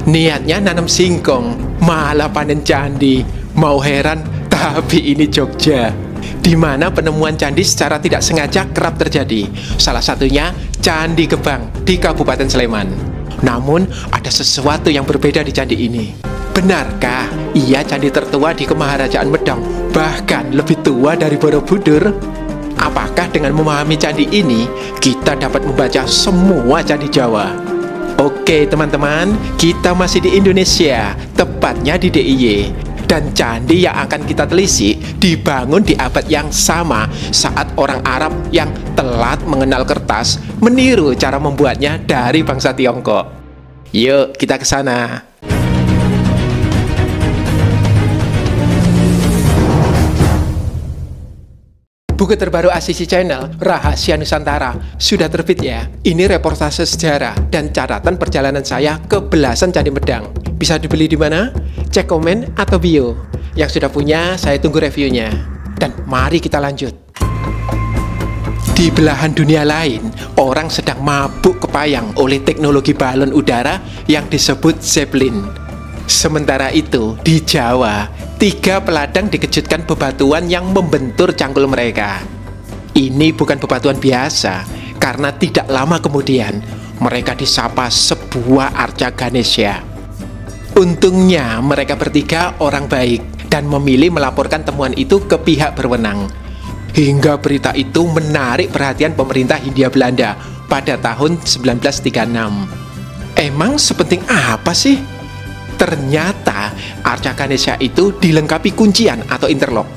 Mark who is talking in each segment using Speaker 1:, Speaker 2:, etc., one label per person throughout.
Speaker 1: Niatnya nanam singkong, malah panen candi. Mau heran, tapi ini Jogja, di mana penemuan candi secara tidak sengaja kerap terjadi. Salah satunya Candi Gebang di Kabupaten Sleman. Namun, ada sesuatu yang berbeda di candi ini. Benarkah ia candi tertua di Kemaharajaan Medang, bahkan lebih tua dari Borobudur? Apakah dengan memahami candi ini, kita dapat membaca semua candi Jawa? Oke teman-teman, kita masih di Indonesia, tepatnya di DIY. Dan candi yang akan kita telisik dibangun di abad yang sama saat orang Arab yang telat mengenal kertas meniru cara membuatnya dari bangsa Tiongkok. Yuk kita ke sana. Buku terbaru ACC Channel, Rahasia Nusantara, sudah terbit ya. Ini reportase sejarah dan catatan perjalanan saya ke belasan Candi Medang. Bisa dibeli di mana? Cek komen atau bio. Yang sudah punya, saya tunggu reviewnya. Dan mari kita lanjut. Di belahan dunia lain, orang sedang mabuk kepayang oleh teknologi balon udara yang disebut Zeppelin. Sementara itu, di Jawa, 3 peladang dikejutkan bebatuan yang membentur cangkul mereka. Ini bukan bebatuan biasa, karena tidak lama kemudian, mereka disapa sebuah arca Ganesha. Untungnya, mereka bertiga orang baik dan memilih melaporkan temuan itu ke pihak berwenang. Hingga berita itu menarik perhatian pemerintah Hindia Belanda pada tahun 1936. Emang sepenting apa sih? Ternyata arca Ganesha itu dilengkapi kuncian atau interlock.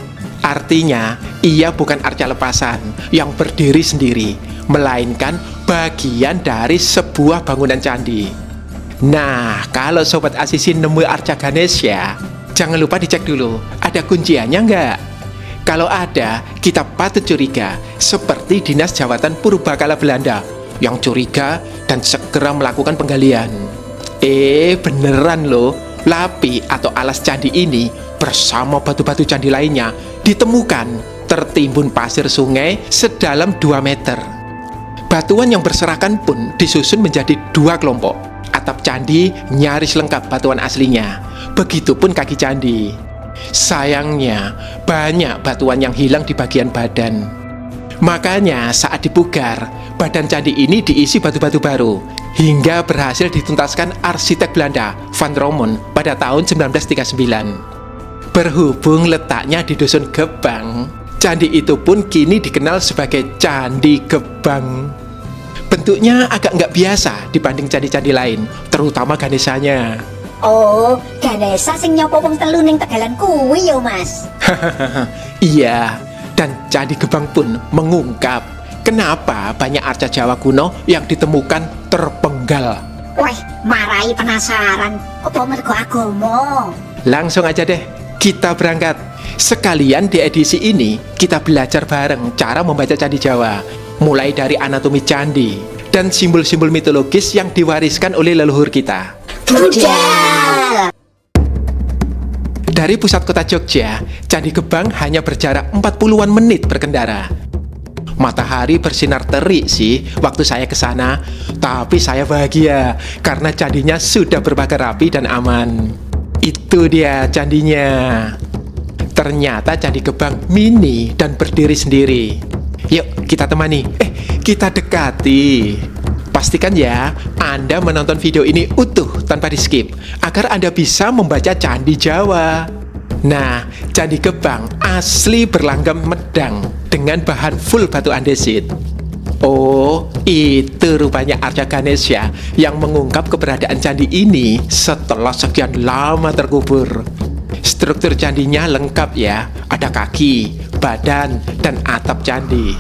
Speaker 1: Artinya, ia bukan arca lepasan yang berdiri sendiri, melainkan bagian dari sebuah bangunan candi. Nah, kalau Sobat ACC nemu arca Ganesha, jangan lupa dicek dulu, ada kunciannya nggak? Kalau ada, kita patut curiga, seperti Dinas Jawatan Purbakala Belanda, yang curiga dan segera melakukan penggalian. Beneran loh, lapi atau alas candi ini bersama batu-batu candi lainnya ditemukan tertimbun pasir sungai sedalam 2 meter. Batuan yang berserakan pun disusun menjadi 2 kelompok. Atap candi nyaris lengkap batuan aslinya, begitupun kaki candi. Sayangnya, banyak batuan yang hilang di bagian badan. Makanya saat dipugar, badan candi ini diisi batu-batu baru, hingga berhasil dituntaskan arsitek Belanda Van Romon pada tahun 1939. Berhubung letaknya di Dusun Gebang, candi itu pun kini dikenal sebagai Candi Gebang. Bentuknya agak nggak biasa dibanding candi-candi lain, terutama Ganeshanya.
Speaker 2: Oh, Ganesha sing nyopo wong telu ning Tegalan kuwi yo, Mas.
Speaker 1: Iya, dan Candi Gebang pun mengungkap kenapa banyak arca Jawa kuno yang ditemukan terpenggal.
Speaker 2: Wah, marai penasaran. Apa mergo agama?
Speaker 1: Langsung aja deh, kita berangkat. Sekalian di edisi ini, kita belajar bareng cara membaca candi Jawa, mulai dari anatomi candi dan simbol-simbol mitologis yang diwariskan oleh leluhur kita.
Speaker 2: Budal!
Speaker 1: Dari pusat kota Jogja, Candi Gebang hanya berjarak 40-an menit berkendara. Matahari bersinar terik sih waktu saya ke sana, tapi saya bahagia karena candinya sudah berbakar rapi dan aman. Itu dia candinya. Ternyata Candi Gebang mini dan berdiri sendiri. Yuk kita temani, kita dekati. Pastikan ya, Anda menonton video ini utuh tanpa di skip, agar Anda bisa membaca candi Jawa. Nah, Candi Gebang asli berlanggam Medang dengan bahan full batu andesit. Oh, itu rupanya arca Ganesha yang mengungkap keberadaan candi ini setelah sekian lama terkubur. Struktur candinya lengkap ya, ada kaki, badan, dan atap candi.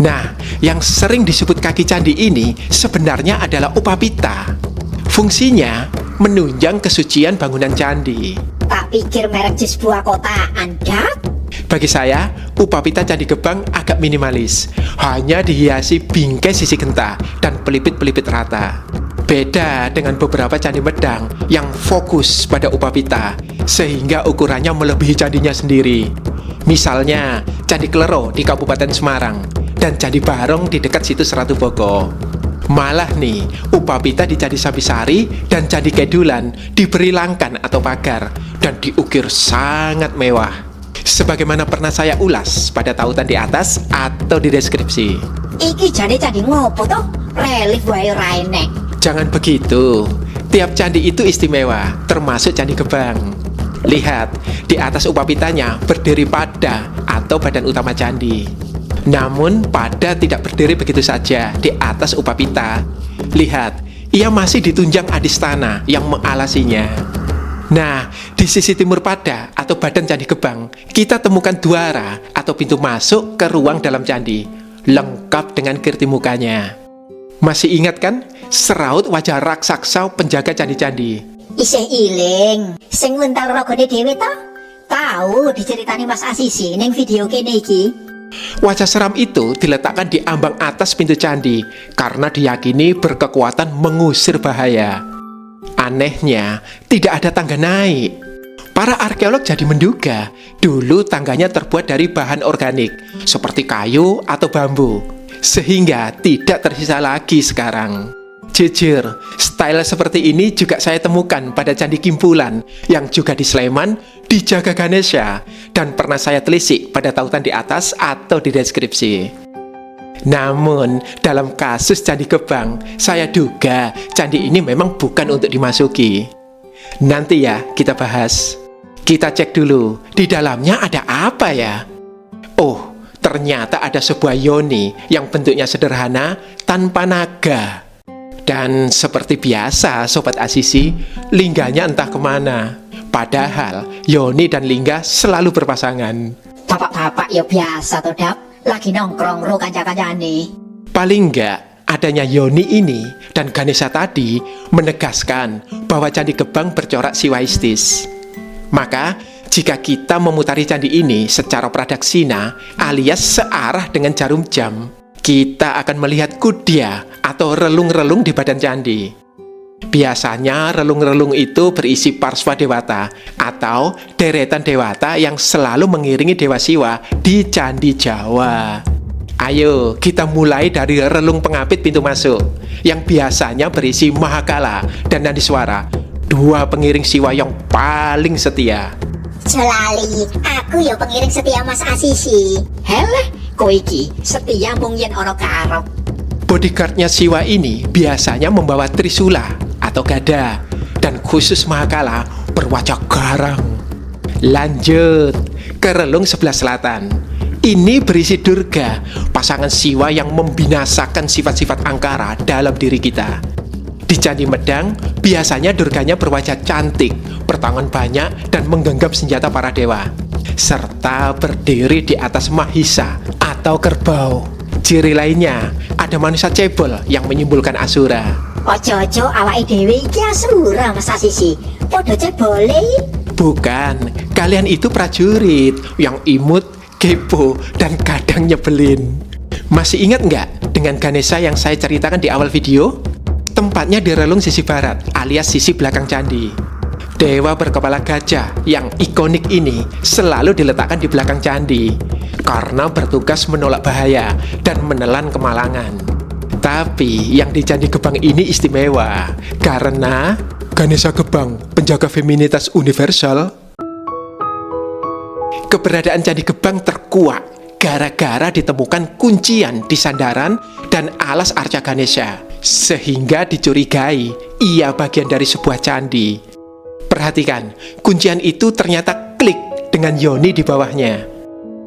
Speaker 1: Nah, yang sering disebut kaki candi ini sebenarnya adalah upapita. Fungsinya menunjang kesucian bangunan candi.
Speaker 2: Tak pikir merek jus buah kotaan, Dak.
Speaker 1: Bagi saya, upapita Candi Gebang agak minimalis. Hanya dihiasi bingkai sisi genta dan pelipit-pelipit rata. Beda dengan beberapa candi Medang yang fokus pada upapita, sehingga ukurannya melebihi candinya sendiri. Misalnya, Candi Klero di Kabupaten Semarang dan Candi Barong di dekat situs Ratu Boko. Malah nih, Upapita di Candi Sambisari dan Candi Kedulan diberi langkan atau pagar dan diukir sangat mewah. Sebagaimana pernah saya ulas pada tautan di atas atau di deskripsi.
Speaker 2: Iki jane candi ngopo toh? Relief wae ora enek.
Speaker 1: Jangan begitu, tiap candi itu istimewa, termasuk Candi Gebang. Lihat, di atas Upapitanya berdiri pada atau badan utama candi. Namun pada tidak berdiri begitu saja di atas Upapita. Lihat, ia masih ditunjang Adistana yang mengalasinya. Nah, di sisi timur pada atau badan Candi Gebang, kita temukan duara atau pintu masuk ke ruang dalam candi, lengkap dengan kirti mukanya. Masih ingat kan seraut wajah raksasa penjaga candi-candi?
Speaker 2: Isih iling, sing wental rogone dhewe toh? Tahu diceritani Mas Asisi ning video kene iki.
Speaker 1: Wajah seram itu diletakkan di ambang atas pintu candi karena diyakini berkekuatan mengusir bahaya. Anehnya, tidak ada tangga naik. Para arkeolog jadi menduga dulu tangganya terbuat dari bahan organik seperti kayu atau bambu, sehingga tidak tersisa lagi sekarang. Jujur, style seperti ini juga saya temukan pada Candi Kimpulan yang juga di Sleman dijaga Ganesha dan pernah saya telisik pada tautan di atas atau di deskripsi. Namun, dalam kasus Candi Gebang, saya duga candi ini memang bukan untuk dimasuki. Nanti ya kita bahas. Kita cek dulu, di dalamnya ada apa ya? Oh, ternyata ada sebuah yoni yang bentuknya sederhana tanpa naga. Dan seperti biasa Sobat Asisi, lingganya entah kemana. Padahal yoni dan lingga selalu berpasangan.
Speaker 2: Bapak-bapak ya biasa toh, Dap. Lagi nongkrong ro kanca-kancane.
Speaker 1: Paling enggak, adanya yoni ini dan Ganesha tadi menegaskan bahwa Candi Gebang bercorak siwaistis. Maka, jika kita memutari candi ini secara pradaksina alias searah dengan jarum jam, kita akan melihat kudya atau relung-relung di badan candi. Biasanya relung-relung itu berisi parswa dewata atau deretan dewata yang selalu mengiringi Dewa Siwa di Candi Jawa. Ayo kita mulai dari relung pengapit pintu masuk yang biasanya berisi Mahakala dan Nandiswara, dua pengiring Siwa yang paling setia.
Speaker 2: Jelali, aku ya pengiring setia Mas Asisi. Heleh, kowe iki setia mung yen ana karep.
Speaker 1: Bodyguardnya Siwa ini biasanya membawa trisula atau gada, dan khusus Mahakala berwajah garang. Lanjut ke relung sebelah selatan. Ini berisi Durga, pasangan Siwa yang membinasakan sifat-sifat angkara dalam diri kita. Di Candi Medang, biasanya Durganya berwajah cantik, bertangan banyak, dan menggenggam senjata para dewa, serta berdiri di atas Mahisa atau kerbau. Ciri lainnya, ada manusia cebol yang menyimbolkan Asura.
Speaker 2: Ojo-ojo awake dhewe iki Asura Mas Asisi. Padha cebole.
Speaker 1: Bukan, kalian itu prajurit yang imut, kepo, dan kadang nyebelin. Masih ingat nggak dengan Ganesha yang saya ceritakan di awal video? Tempatnya di relung sisi barat alias sisi belakang candi. Dewa berkepala gajah yang ikonik ini selalu diletakkan di belakang candi karena bertugas menolak bahaya dan menelan kemalangan. Tapi yang di Candi Gebang ini istimewa karena Ganesha Gebang, penjaga feminitas universal. Keberadaan Candi Gebang terkuak gara-gara ditemukan kuncian di sandaran dan alas arca Ganesha, sehingga dicurigai ia bagian dari sebuah candi. Perhatikan, kuncian itu ternyata klik dengan yoni di bawahnya.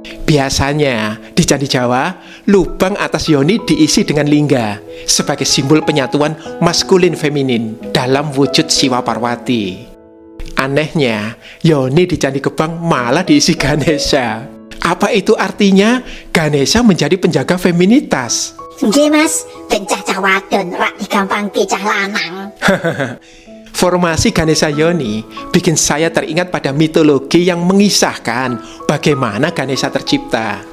Speaker 1: Biasanya di Candi Jawa, lubang atas yoni diisi dengan lingga sebagai simbol penyatuan maskulin feminin dalam wujud Siwa Parwati. Anehnya, yoni di Candi Gebang malah diisi Ganesha. Apa itu artinya Ganesha menjadi penjaga feminitas?
Speaker 2: Nggih Mas, ben cah wadon rak digampangke cah lanang.
Speaker 1: Formasi Ganesha Yoni bikin saya teringat pada mitologi yang mengisahkan bagaimana Ganesha tercipta.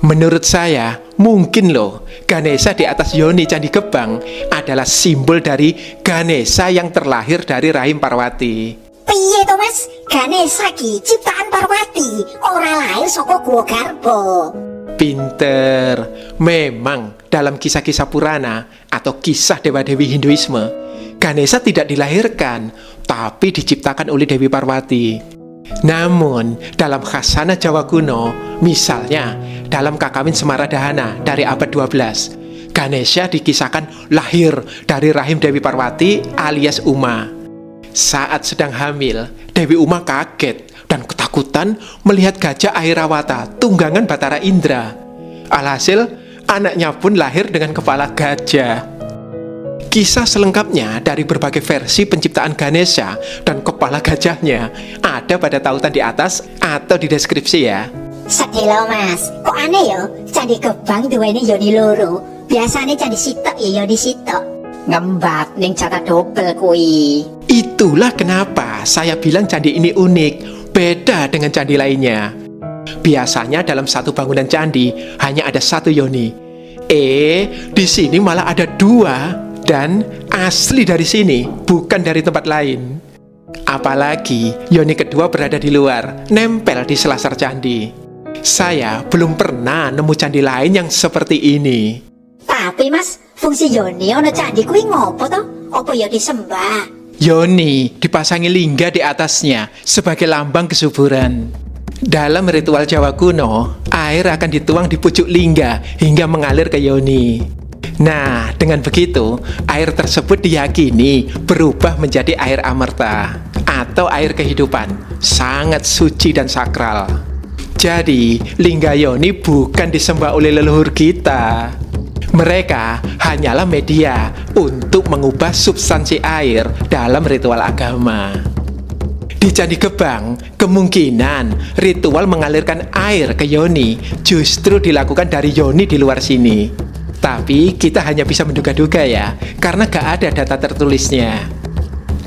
Speaker 1: Menurut saya, mungkin loh Ganesha di atas Yoni Candi Gebang adalah simbol dari Ganesha yang terlahir dari rahim Parwati.
Speaker 2: Piye to Mas? Ganesha ki ciptaan Parwati, ora lahir saka Guwa Garba.
Speaker 1: Pinter. Memang dalam kisah-kisah Purana atau kisah dewa-dewi Hinduisme, Ganesha tidak dilahirkan, tapi diciptakan oleh Dewi Parwati. Namun, dalam khasana Jawa kuno, misalnya dalam Kakawin Semaradahana dari abad 12, Ganesha dikisahkan lahir dari rahim Dewi Parwati alias Uma. Saat sedang hamil, Dewi Uma kaget dan ketakutan melihat gajah Airawata, tunggangan Batara Indra. Alhasil, anaknya pun lahir dengan kepala gajah. Kisah selengkapnya dari berbagai versi penciptaan Ganesha dan kepala gajahnya ada pada tautan di atas atau di deskripsi ya.
Speaker 2: Sedih loh mas, kok aneh yo? Candi Gebang duweni yoni loro. Biasanya candi sitok ya yoni sitok. Ngembat ning jatah dobel kui.
Speaker 1: Itulah kenapa saya bilang candi ini unik, beda dengan candi lainnya. Biasanya dalam satu bangunan candi hanya ada satu yoni. Di sini malah ada dua, dan asli dari sini, bukan dari tempat lain. Apalagi yoni kedua berada di luar, nempel di selasar candi. Saya belum pernah nemu candi lain yang seperti ini.
Speaker 2: Tapi mas, fungsi yoni ono candi kui ngopo toh? Apa ya disembah?
Speaker 1: Yoni dipasangi lingga di atasnya sebagai lambang kesuburan. Dalam ritual Jawa kuno, air akan dituang di pucuk lingga hingga mengalir ke yoni. Nah, dengan begitu, air tersebut diyakini berubah menjadi air amerta atau air kehidupan, sangat suci dan sakral. Jadi, lingga yoni bukan disembah oleh leluhur kita. Mereka hanyalah media untuk mengubah substansi air dalam ritual agama. Di Candi Gebang, kemungkinan ritual mengalirkan air ke yoni justru dilakukan dari yoni di luar sini. Tapi kita hanya bisa menduga-duga ya, karena gak ada data tertulisnya.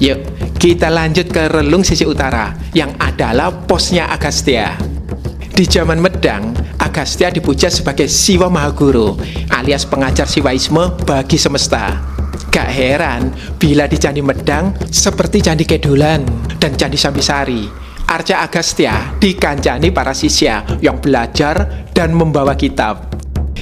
Speaker 1: Yuk, kita lanjut ke relung sisi utara, yang adalah posnya Agastya. Di zaman Medang, Agastya dipuja sebagai Siwa Mahaguru, alias pengajar Siwaisme bagi semesta. Gak heran bila di Candi Medang, seperti Candi Kedulan dan Candi Sambisari, Arca Agastya dikancani para sisya yang belajar dan membawa kitab.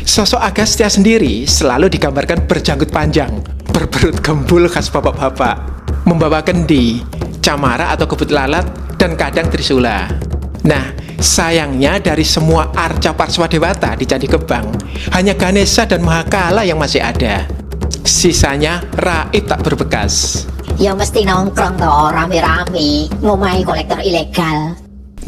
Speaker 1: Sosok Agastya sendiri selalu digambarkan berjanggut panjang, berperut gembul khas bapak-bapak, membawa kendi, camara atau kebut lalat, dan kadang trisula. Nah, sayangnya dari semua arca Parswadewata di Candi Gebang, hanya Ganesha dan Mahakala yang masih ada. Sisanya raib tak berbekas.
Speaker 2: Ya mesti nongkrong toh rame-rame, ngomai kolektor ilegal.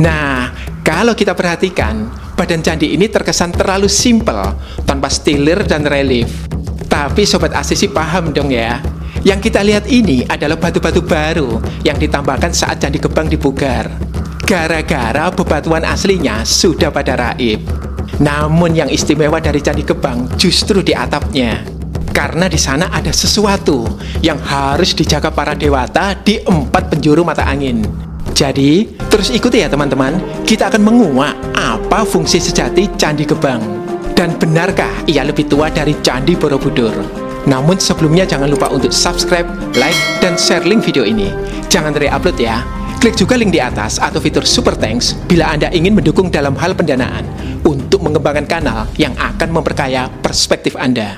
Speaker 1: Nah, kalau kita perhatikan, badan candi ini terkesan terlalu simpel, tanpa stilir dan relief. Tapi Sobat Asisi paham dong ya, yang kita lihat ini adalah batu-batu baru yang ditambahkan saat Candi Gebang dipugar. Gara-gara bebatuan aslinya sudah pada raib. Namun yang istimewa dari Candi Gebang justru di atapnya. Karena di sana ada sesuatu yang harus dijaga para dewata di 4 penjuru mata angin. Jadi, terus ikuti ya teman-teman, kita akan menguak apa fungsi sejati Candi Gebang. Dan benarkah ia lebih tua dari Candi Borobudur? Namun sebelumnya jangan lupa untuk subscribe, like, dan share link video ini. Jangan re-upload ya. Klik juga link di atas atau fitur Super Thanks bila Anda ingin mendukung dalam hal pendanaan untuk mengembangkan kanal yang akan memperkaya perspektif Anda.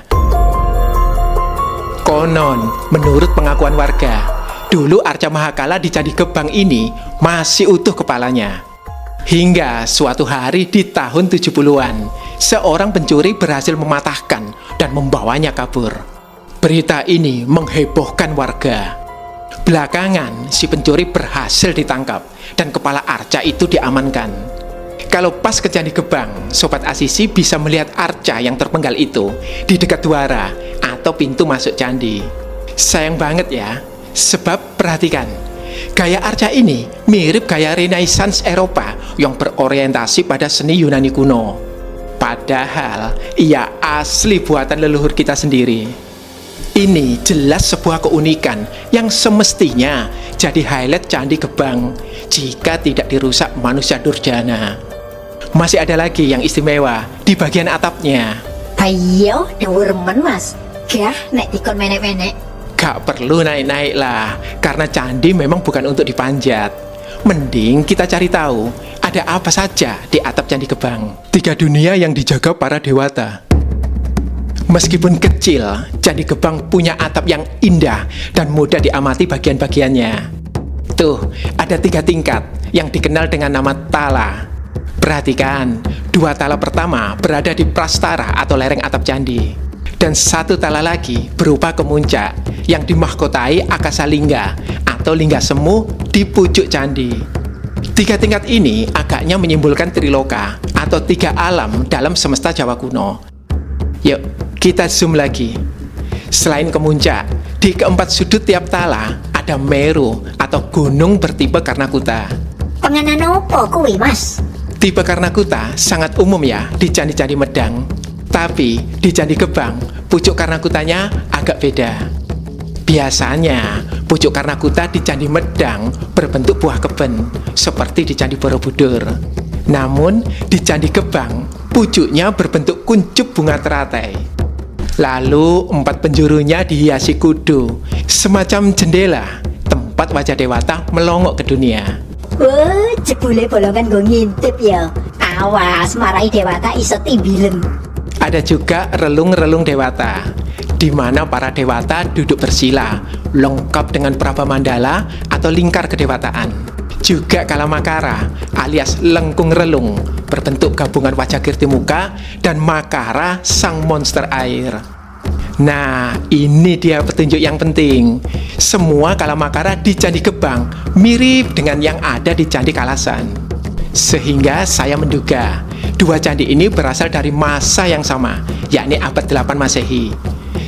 Speaker 1: Konon, menurut pengakuan warga, dulu Arca Mahakala di Candi Gebang ini masih utuh kepalanya. Hingga suatu hari di tahun 70-an, seorang pencuri berhasil mematahkan dan membawanya kabur. Berita ini menghebohkan warga. Belakangan, si pencuri berhasil ditangkap dan kepala arca itu diamankan. Kalau pas ke Candi Gebang, Sobat Asisi bisa melihat arca yang terpenggal itu di dekat duara atau pintu masuk candi. Sayang banget ya, sebab perhatikan, gaya arca ini mirip gaya Renaissance Eropa yang berorientasi pada seni Yunani kuno. Padahal ia asli buatan leluhur kita sendiri. Ini jelas sebuah keunikan yang semestinya jadi highlight Candi Gebang jika tidak dirusak manusia durjana. Masih ada lagi yang istimewa di bagian atapnya.
Speaker 2: Ayo, dhuwur men mas. Gah, nek dikon menek-menek.
Speaker 1: Gak perlu naik-naik lah, karena candi memang bukan untuk dipanjat. Mending kita cari tahu ada apa saja di atap Candi Gebang? 3 dunia yang dijaga para dewata. Meskipun kecil, Candi Gebang punya atap yang indah dan mudah diamati bagian-bagiannya. Tuh, ada 3 tingkat yang dikenal dengan nama tala. Perhatikan, 2 tala pertama berada di prastara atau lereng atap candi. Dan 1 tala lagi berupa kemuncak yang dimahkotai akasa lingga atau lingga semu di pucuk candi. 3 tingkat ini agaknya menyimpulkan triloka atau 3 alam dalam semesta Jawa kuno. Yuk, kita zoom lagi. Selain kemuncak, di keempat sudut tiap tala ada Meru atau gunung bertipe Karnakuta.
Speaker 2: Pengenan opo kuwi, Mas?
Speaker 1: Tipe Karnakuta sangat umum ya di candi-candi Medang. Tapi di Candi Gebang, pucuk Karnakutanya agak beda. Biasanya, pucuk Karnakuta di Candi Medang berbentuk buah keben, seperti di Candi Borobudur. Namun, di Candi Gebang, pucuknya berbentuk kuncup bunga teratai. Lalu, 4 penjurunya dihiasi kudu, semacam jendela, tempat wajah dewata melongok ke dunia.
Speaker 2: Wah, jebule bolongan gue ngintip ya. Awas, marai dewata iso timbilem.
Speaker 1: Ada juga relung-relung dewata, di mana para dewata duduk bersila, lengkap dengan praba mandala atau lingkar kedewataan. Juga Kalamakara alias lengkung relung, berbentuk gabungan wajah Kirtimuka dan Makara sang monster air. Nah, ini dia petunjuk yang penting. Semua Kalamakara di Candi Gebang mirip dengan yang ada di Candi Kalasan. Sehingga saya menduga 2 candi ini berasal dari masa yang sama, yakni abad 8 Masehi,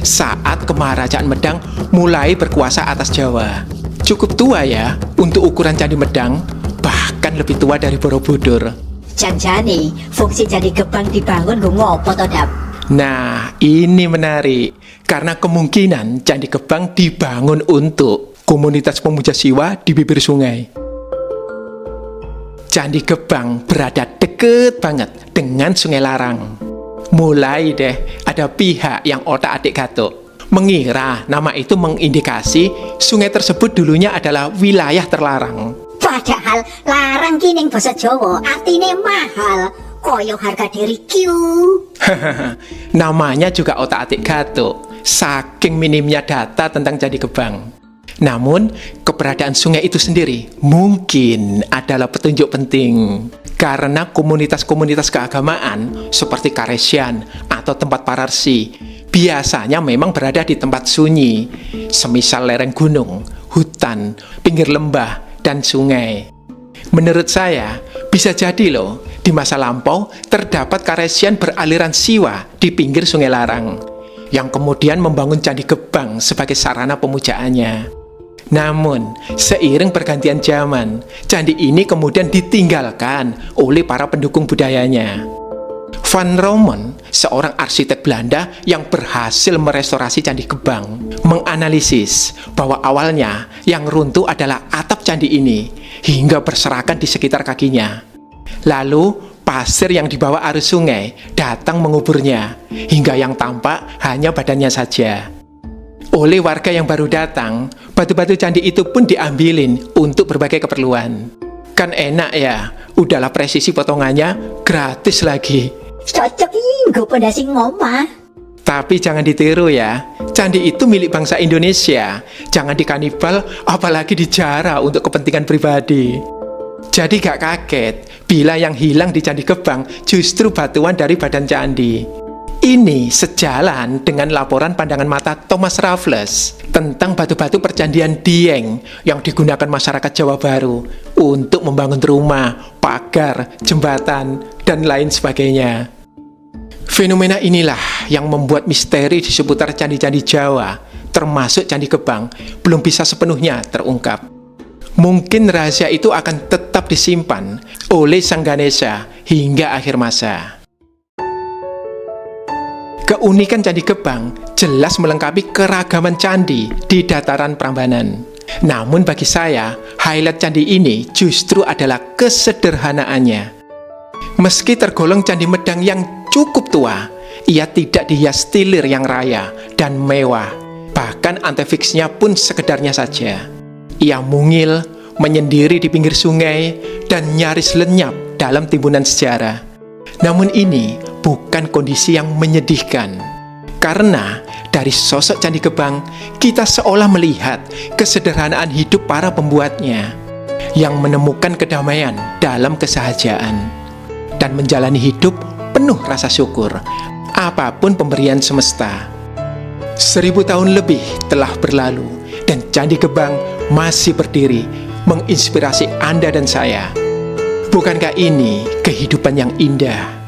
Speaker 1: saat Kemaharajan Medang mulai berkuasa atas Jawa. Cukup tua ya untuk ukuran Candi Medang, bahkan lebih tua dari Borobudur.
Speaker 2: Janjane, fungsi Candi Gebang dibangun gue ngopo to, Dap?
Speaker 1: Nah, ini menarik karena kemungkinan Candi Gebang dibangun untuk komunitas pemuja Siwa di bibir sungai. Candi Gebang berada deket banget dengan Sungai Larang. Mulai deh ada pihak yang otak-atik gatuk mengira nama itu mengindikasi sungai tersebut dulunya adalah wilayah terlarang.
Speaker 2: Padahal larang kining basa Jawa artine mahal, koyo harga diri Q.
Speaker 1: Namanya juga otak-atik gatuk, saking minimnya data tentang Candi Gebang. Namun, keberadaan sungai itu sendiri mungkin adalah petunjuk penting. Karena komunitas-komunitas keagamaan seperti Karesian atau tempat Pararsi biasanya memang berada di tempat sunyi, semisal lereng gunung, hutan, pinggir lembah, dan sungai. Menurut saya, bisa jadi loh, di masa lampau terdapat Karesian beraliran Siwa di pinggir Sungai Larang, yang kemudian membangun Candi Gebang sebagai sarana pemujaannya. Namun, seiring pergantian zaman, candi ini kemudian ditinggalkan oleh para pendukung budayanya. Van Romon, seorang arsitek Belanda yang berhasil merestorasi Candi Gebang, menganalisis bahwa awalnya yang runtuh adalah atap candi ini hingga berserakan di sekitar kakinya. Lalu, pasir yang dibawa arus sungai datang menguburnya, hingga yang tampak hanya badannya saja. Oleh warga yang baru datang, batu-batu candi itu pun diambilin untuk berbagai keperluan. Kan enak ya, udahlah presisi potongannya, gratis lagi.
Speaker 2: Cocok ih, gue pondasi ngomah.
Speaker 1: Tapi jangan ditiru ya, candi itu milik bangsa Indonesia. Jangan dikanibal, apalagi dijara untuk kepentingan pribadi. Jadi gak kaget bila yang hilang di Candi Gebang justru batuan dari badan candi. Ini sejalan dengan laporan pandangan mata Thomas Raffles tentang batu-batu percandian Dieng yang digunakan masyarakat Jawa Baru untuk membangun rumah, pagar, jembatan, dan lain sebagainya. Fenomena inilah yang membuat misteri di seputar candi-candi Jawa, termasuk Candi Gebang, belum bisa sepenuhnya terungkap. Mungkin rahasia itu akan tetap disimpan oleh Sang Ganesha hingga akhir masa. Keunikan Candi Gebang jelas melengkapi keragaman candi di dataran Prambanan. Namun bagi saya, highlight candi ini justru adalah kesederhanaannya. Meski tergolong Candi Medang yang cukup tua, ia tidak dihias tilir yang raya dan mewah. Bahkan antefiksnya pun sekedarnya saja. Ia mungil, menyendiri di pinggir sungai, dan nyaris lenyap dalam timbunan sejarah. Namun ini bukan kondisi yang menyedihkan. Karena dari sosok Candi Gebang, kita seolah melihat kesederhanaan hidup para pembuatnya yang menemukan kedamaian dalam kesahajaan dan menjalani hidup penuh rasa syukur apapun pemberian semesta. 1000 tahun lebih telah berlalu dan Candi Gebang masih berdiri menginspirasi Anda dan saya. Bukankah ini kehidupan yang indah?